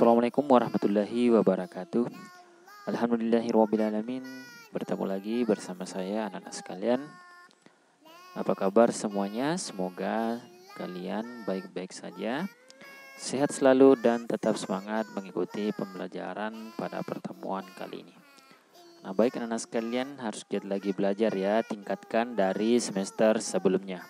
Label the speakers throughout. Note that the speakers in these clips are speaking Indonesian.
Speaker 1: Assalamualaikum warahmatullahi wabarakatuh. Alhamdulillahirrabbilalamin. Bertemu lagi bersama saya anak-anak sekalian. Apa kabar semuanya? Semoga kalian baik-baik saja, sehat selalu dan tetap semangat mengikuti pembelajaran pada pertemuan kali ini. Nah, baik anak-anak sekalian, harus giat lagi belajar ya, tingkatkan dari semester sebelumnya.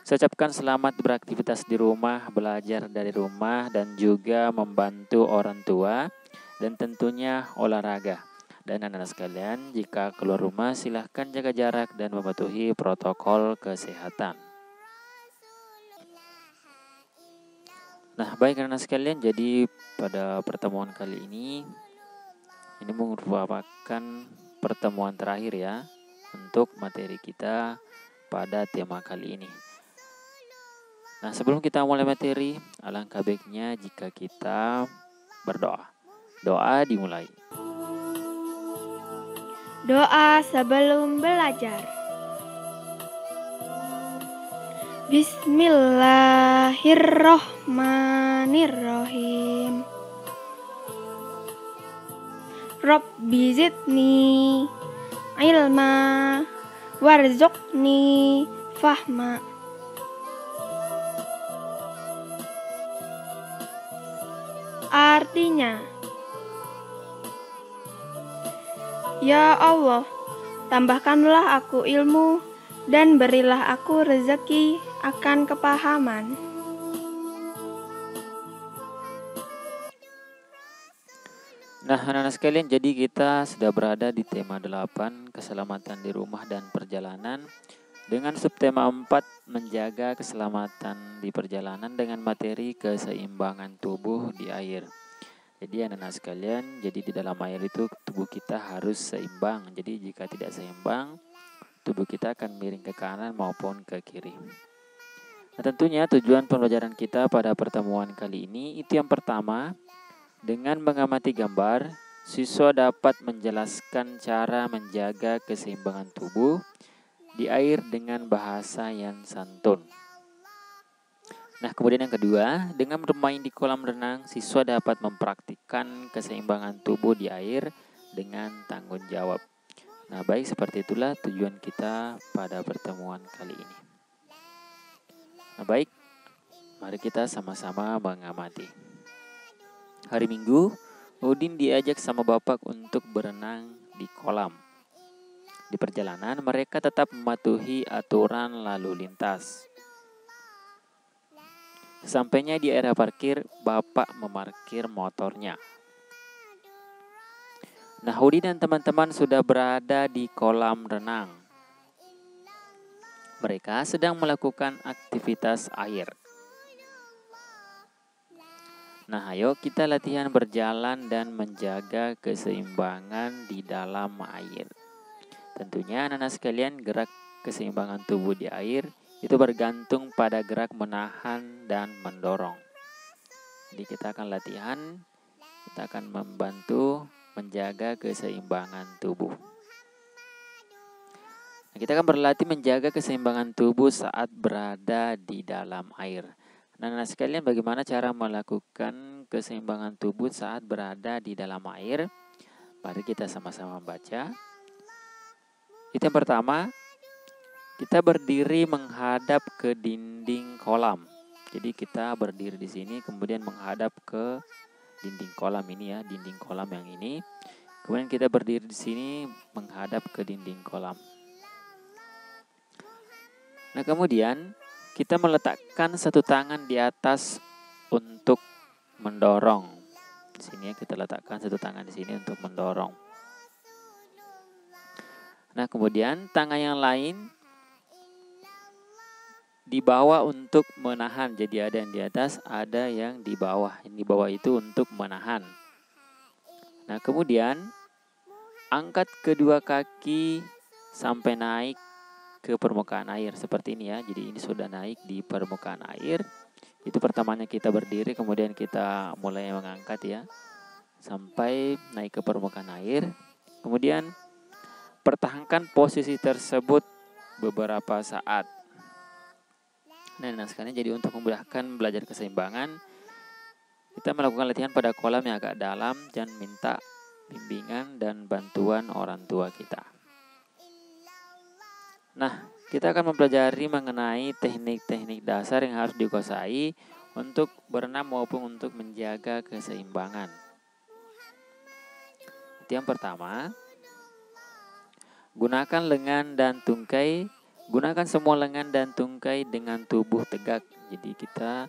Speaker 1: Saya ucapkan selamat beraktivitas di rumah, belajar dari rumah, dan juga membantu orang tua, dan tentunya olahraga. Dan anak-anak sekalian, jika keluar rumah silahkan jaga jarak dan mematuhi protokol kesehatan. Nah, baik anak-anak sekalian, jadi pada pertemuan kali ini merupakan pertemuan terakhir ya, untuk materi kita pada tema kali ini. Nah, sebelum kita mulai materi, alangkah baiknya jika kita berdoa. Doa dimulai.
Speaker 2: Doa sebelum belajar. Bismillahirrohmanirrohim. Rabbi zidni ilma warzuqni fahma. Artinya, ya Allah, tambahkanlah aku ilmu dan berilah aku rezeki akan kepahaman.
Speaker 1: Nah, anak-anak sekalian, jadi kita sudah berada di tema 8, keselamatan di rumah dan perjalanan, dengan subtema 4, menjaga keselamatan di perjalanan dengan materi keseimbangan tubuh di air. Jadi anak-anak sekalian, jadi di dalam air itu tubuh kita harus seimbang. Jadi jika tidak seimbang, tubuh kita akan miring ke kanan maupun ke kiri. Nah, tentunya tujuan pembelajaran kita pada pertemuan kali ini itu yang pertama, dengan mengamati gambar, siswa dapat menjelaskan cara menjaga keseimbangan tubuh di air dengan bahasa yang santun. Nah, kemudian yang kedua, dengan bermain di kolam renang, siswa dapat mempraktikkan keseimbangan tubuh di air dengan tanggung jawab. Nah, baik, seperti itulah tujuan kita pada pertemuan kali ini. Nah, baik, mari kita sama-sama mengamati. Hari Minggu, Udin diajak sama bapak untuk berenang di kolam. Di perjalanan, mereka tetap mematuhi aturan lalu lintas. Sampainya di area parkir, bapak memarkir motornya. Nah, Udin dan teman-teman sudah berada di kolam renang. Mereka sedang melakukan aktivitas air. Nah, ayo kita latihan berjalan dan menjaga keseimbangan di dalam air. Tentunya anak-anak sekalian, gerak keseimbangan tubuh di air itu bergantung pada gerak menahan dan mendorong. Jadi kita akan latihan, kita akan membantu menjaga keseimbangan tubuh. Nah, kita akan berlatih menjaga keseimbangan tubuh saat berada di dalam air. Nah, anak sekalian, bagaimana cara melakukan keseimbangan tubuh saat berada di dalam air? Mari kita sama-sama baca. Itu yang pertama, kita berdiri menghadap ke dinding kolam. Jadi kita berdiri di sini, kemudian menghadap ke dinding kolam ini ya, dinding kolam yang ini. Kemudian kita berdiri di sini menghadap ke dinding kolam. Nah, kemudian kita meletakkan satu tangan di atas untuk mendorong. Di sini ya, kita letakkan satu tangan di sini untuk mendorong. Nah, kemudian tangan yang lain di bawah untuk menahan. Jadi ada yang di atas, ada yang di bawah. Yang di bawah itu untuk menahan. Nah, kemudian angkat kedua kaki sampai naik ke permukaan air seperti ini ya. Jadi ini sudah naik di permukaan air. Itu pertamanya kita berdiri, kemudian kita mulai mengangkat ya, sampai naik ke permukaan air. Kemudian pertahankan posisi tersebut beberapa saat. Nah, sekalian, jadi untuk memudahkan belajar keseimbangan, Kita melakukan latihan pada kolam yang agak dalam dan minta bimbingan dan bantuan orang tua kita. Nah, kita akan mempelajari mengenai teknik-teknik dasar yang harus dikuasai untuk berenang maupun untuk menjaga keseimbangan. Itu yang pertama, gunakan lengan dan tungkai. Gunakan semua lengan dan tungkai dengan tubuh tegak. Jadi kita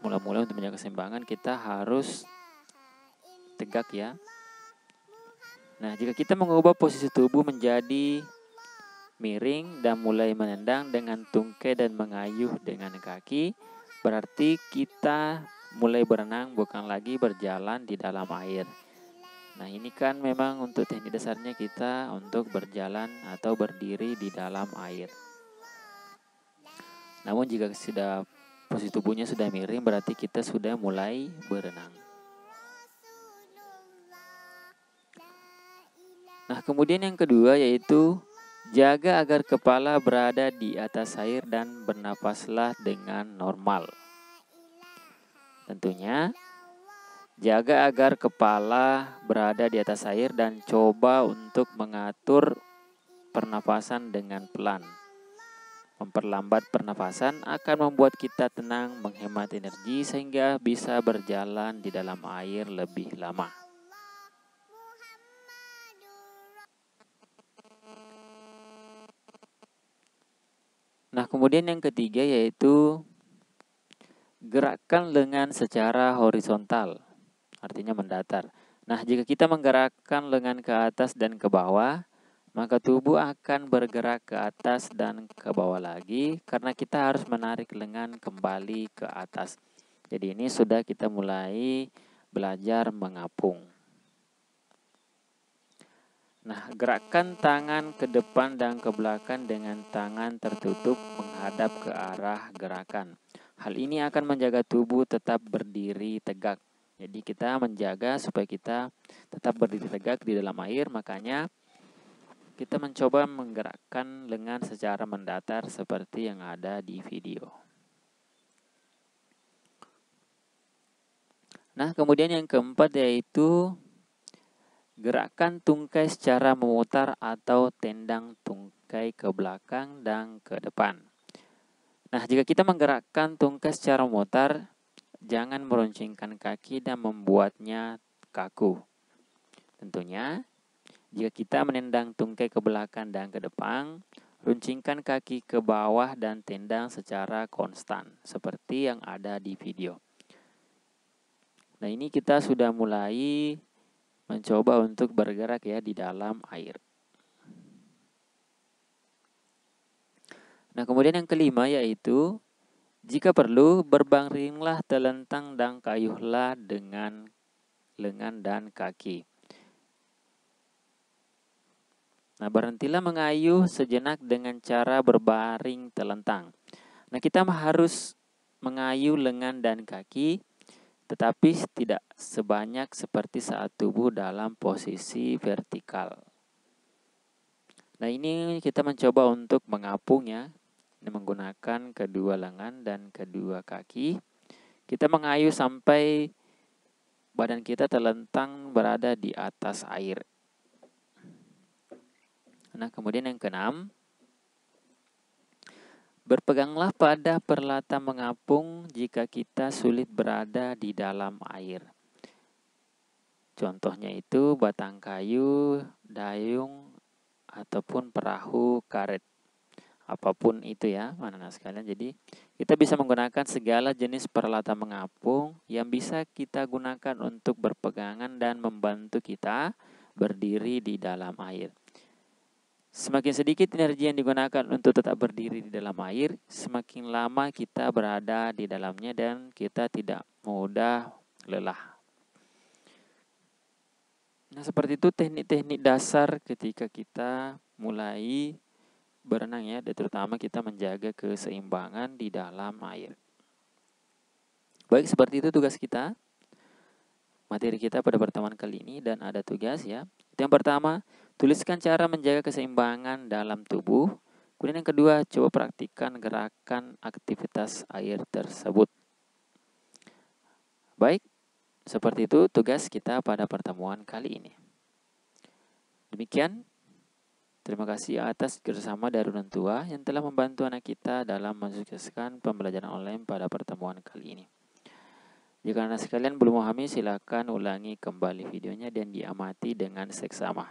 Speaker 1: mula-mula untuk menjaga keseimbangan kita harus tegak ya. Nah, jika kita mengubah posisi tubuh menjadi miring dan mulai menendang dengan tungkai dan mengayuh dengan kaki, berarti kita mulai berenang, bukan lagi berjalan di dalam air. Nah, ini kan memang untuk teknik dasarnya kita untuk berjalan atau berdiri di dalam air. Namun jika sudah posisi tubuhnya sudah miring, berarti kita sudah mulai berenang. Nah, kemudian yang kedua yaitu jaga agar kepala berada di atas air dan bernapaslah dengan normal. Tentunya, jaga agar kepala berada di atas air dan coba untuk mengatur pernapasan dengan pelan. Memperlambat pernapasan akan membuat kita tenang, menghemat energi sehingga bisa berjalan di dalam air lebih lama. Nah, kemudian yang ketiga yaitu gerakkan lengan secara horizontal, artinya mendatar. Nah, jika kita menggerakkan lengan ke atas dan ke bawah, maka tubuh akan bergerak ke atas dan ke bawah lagi karena kita harus menarik lengan kembali ke atas. Jadi ini sudah kita mulai belajar mengapung. Nah, gerakkan tangan ke depan dan ke belakang dengan tangan tertutup menghadap ke arah gerakan. Hal ini akan menjaga tubuh tetap berdiri tegak. Jadi kita menjaga supaya kita tetap berdiri tegak di dalam air, makanya kita mencoba menggerakkan lengan secara mendatar seperti yang ada di video. Nah, kemudian yang keempat yaitu gerakan tungkai secara memutar atau tendang tungkai ke belakang dan ke depan. Nah, jika kita menggerakkan tungkai secara memutar, jangan meruncingkan kaki dan membuatnya kaku. Tentunya, jika kita menendang tungkai ke belakang dan ke depan, runcingkan kaki ke bawah dan tendang secara konstan, seperti yang ada di video. Nah, ini kita sudah mulai mencoba untuk bergerak ya di dalam air. Nah, kemudian yang kelima yaitu, jika perlu, berbaringlah telentang dan kayuhlah dengan lengan dan kaki. Nah, berhentilah mengayuh sejenak dengan cara berbaring telentang. Nah, kita harus mengayuh lengan dan kaki, tetapi tidak sebanyak seperti saat tubuh dalam posisi vertikal. Nah, ini kita mencoba untuk mengapung ya, menggunakan kedua lengan dan kedua kaki. Kita mengayuh sampai badan kita telentang berada di atas air. Nah, kemudian yang keenam, berpeganglah pada peralatan mengapung jika kita sulit berada di dalam air. Contohnya itu batang kayu, dayung, ataupun perahu karet. Apapun itu ya, anak-anak sekalian. Jadi, kita bisa menggunakan segala jenis peralatan mengapung yang bisa kita gunakan untuk berpegangan dan membantu kita berdiri di dalam air. Semakin sedikit energi yang digunakan untuk tetap berdiri di dalam air, semakin lama kita berada di dalamnya dan kita tidak mudah lelah. Nah, seperti itu teknik-teknik dasar ketika kita mulai berenang ya, dan terutama kita menjaga keseimbangan di dalam air. Baik, seperti itu tugas kita. Materi kita pada pertemuan kali ini dan ada tugas ya. Yang pertama, tuliskan cara menjaga keseimbangan dalam tubuh. Kemudian yang kedua, coba praktikkan gerakan aktivitas air tersebut. Baik, seperti itu tugas kita pada pertemuan kali ini. Demikian, terima kasih atas kerjasama dari orang tua yang telah membantu anak kita dalam mensukseskan pembelajaran online pada pertemuan kali ini. Jika Anda sekalian belum memahami, silakan ulangi kembali videonya dan diamati dengan seksama.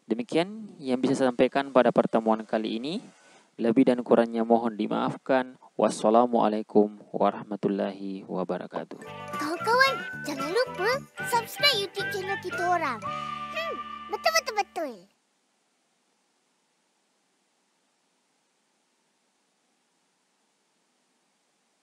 Speaker 1: Demikian yang bisa saya sampaikan pada pertemuan kali ini. Lebih dan kurangnya mohon dimaafkan. Wassalamualaikum warahmatullahi wabarakatuh.
Speaker 3: Kawan-kawan, jangan lupa subscribe YouTube channel kita orang. Betul-betul.